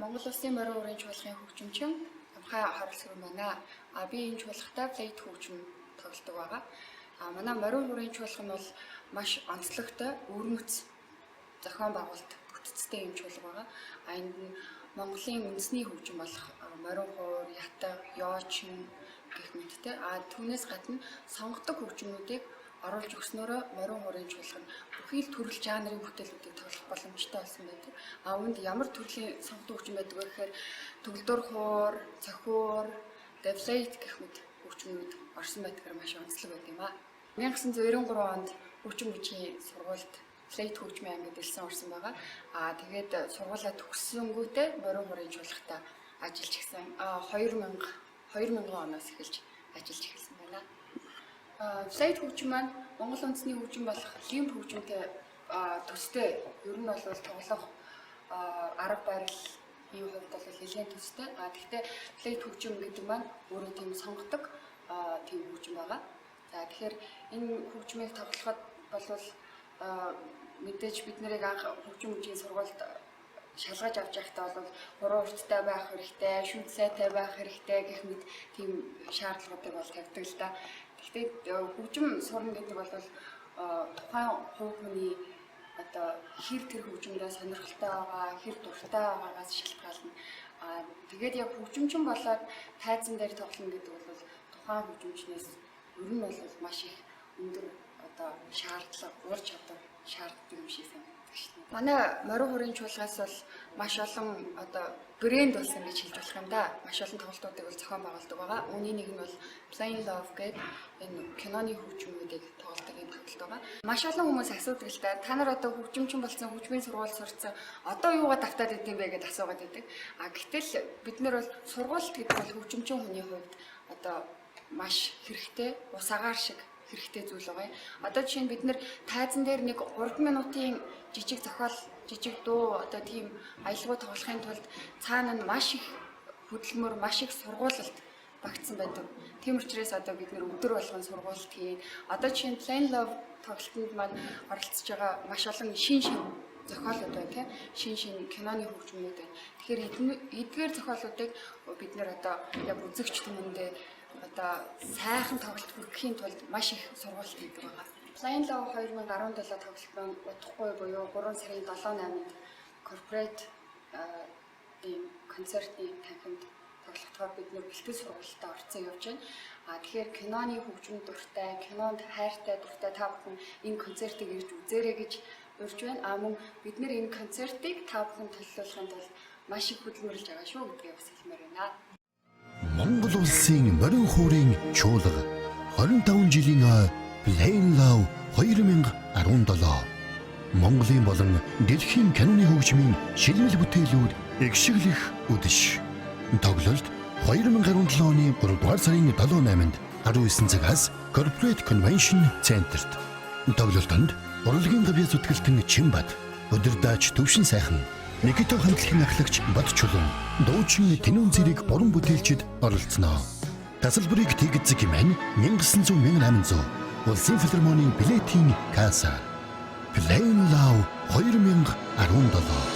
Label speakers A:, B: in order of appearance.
A: Монгол Улсын морин үрийн чуулгын хөгжимчин Амхай Харалсүр байна. Би энэ чуулгатай флейт хөгжим тоглодог байгаа. Манай морин үрийн чуулга нь бол маш онцлогтой, өрмөц зохион байгуулалт бүтцтэй юм чуулга байгаа. Энд нь Монголын үндэсний хөгжим болох морин хуур, ятаг, ёочин гэх мэттэй. Түүнээс гадна сонгодог хөгжмүүдийг оруулж өгснөөрөө морин хуурын чуулга нь бүхий л төрөл жанрын бүтээлүүдийг тоглох боломжтой болсон байдаг. Үүнд ямар төрлийн сонгодог хөгжим байдаг вэ гэхээр төгөлдөр хуур, цохиур, флейт гэх мэт хөгжмүүд орсон байдгаар маш онцлог байд юм аа. 1993 онд хөгжим бичгийн сургуульд флейт хөгжмийн ангид ирсэн орсон байгаа. Тэгээд сургуулаа төгссөнгүүтээ морин хуурын чуулгатай ажиллаж гисэн. 2000 оноос эхэлж ажиллаж эхэлсэн байна. Флейт хөгжим маань Монгол үндэсний хөгжим болох лимб хөгжимтэй төстэй. Ер нь бол тоглох арга барил ийм хувьд бол нэлээд төстэй. Гэхдээ флейт хөгжим гэдэг маань өөрөө тийм сонгодог тийм хөгжим байгаа. Тэгэхээр энэ хөгжмийг тоглоход бол мэдээж бид нарыг анх хөгжим бичгийн сургуульд шалгаж авч байхдаа бол хуруу урттай байх хэрэгтэй, шүд сайтай байх хэрэгтэй гэх мэт тийм шаардлагуудыг бол тавьдаг л да. Гэхдээ хөгжим сурна гэдэг бол тухайн хувь хүний хэр тэр хөгжмөдөө сонирхолтой байгаа, хэр дуртай байгаагаас шалтгаална. Тэгээд яг хөгжимчин болоод тайзан дээр тоглоно гэдэг бол тухайн хөгжимчнээс ер нь бол маш их өндөр шаардлага, ур чадвар шаарддаг юм шиг санагддаг шнэ. Манай морин хуурын чуулгаас бол маш олон брэнд болсон гэж хэлж болох юм да. Маш олон тоглолтуудыг бол зохион байгуулдаг байгаа. Үүний нэг нь бол Plain Love гэдэг энэ киноны хөгжмүүдийг тоглодог юм тоглолт байгаа. Маш олон хүмүүс асуудаг л да. Та нар хөгжимчин болсон, хөгжмийн сургууль сурцсан. Юугаа давтаад идэм бэ гэдээ асуугаад байдаг. Гэтэл бид нар бол сургуульд гэдэг бол хөгжимчин хүний хувьд маш хэрэгтэй, ус агаар шиг хэрэгтэй зүйл байгаа. Жишээ нь бид нэр тайзан дээр нэг 3 минутын жижиг зохиол, жижиг дуу тийм аялгау тоглохын тулд цаана нь маш их хөдөлмөр, маш их сургуулалт багтсан байдаг. Тийм учраас бид нэр өдөр болгон сургуулалт хийн. Жишээ нь Plain Love тоглолтод маань оролцож байгаа маш олон шин зохиолууд байна тийм. Шин киноны хөгжмүүд байна. Тэгэхээр эдгээр зохиолуудыг бид нэр яг үзэгч түмэндээ сайхан тоглолт хүргэхийн тулд маш их сургууль хийдэг байгаа. Plain Love 2017 тоглолт маань удахгүй буюу 3 сарын 7-8-нд корпорат концертын танхимд тоглохоор бид нэр бэлтгэл сургуультай орцсон явж байна. Тэгэхээр киноны хөгжим дуртай, кинонд хайртай дуртай та бүхэн энэ концертыг ирж үзээрэй гэж урьж байна. Мөн бид нэр энэ концертыг та бүхэн төлөвлөхийн тулд маш их хөдөлмөрлж байгаа шүү гэдгийг бас хэлмээр байна.
B: Монгол улсын морин хуурын чуулга 25 жилийн Plain Love 2017 Монголын болон дэлхийн киноны хөгжмийн шилмэл бүтээлүүд эгшиглэх үдэш. Тоглолт 2017 оны 3 дугаар сарын 7-8-нд 19 цагаас Corporate Convention Center-т. Тоглолтод урлагийн гавьяа зүтгэлтэн Чимбат, өдөрдаач Төвшин сайхан, Никито хамтлагийн ахлагч Батчулан, дуучин Тэнүүн зэрэг уран бүтээлчид оролцсноо. Тасалбарыг Тэгзэг хэмээн 1900-1800 Улсын филармонийн билетийн касса. Plain Love 2017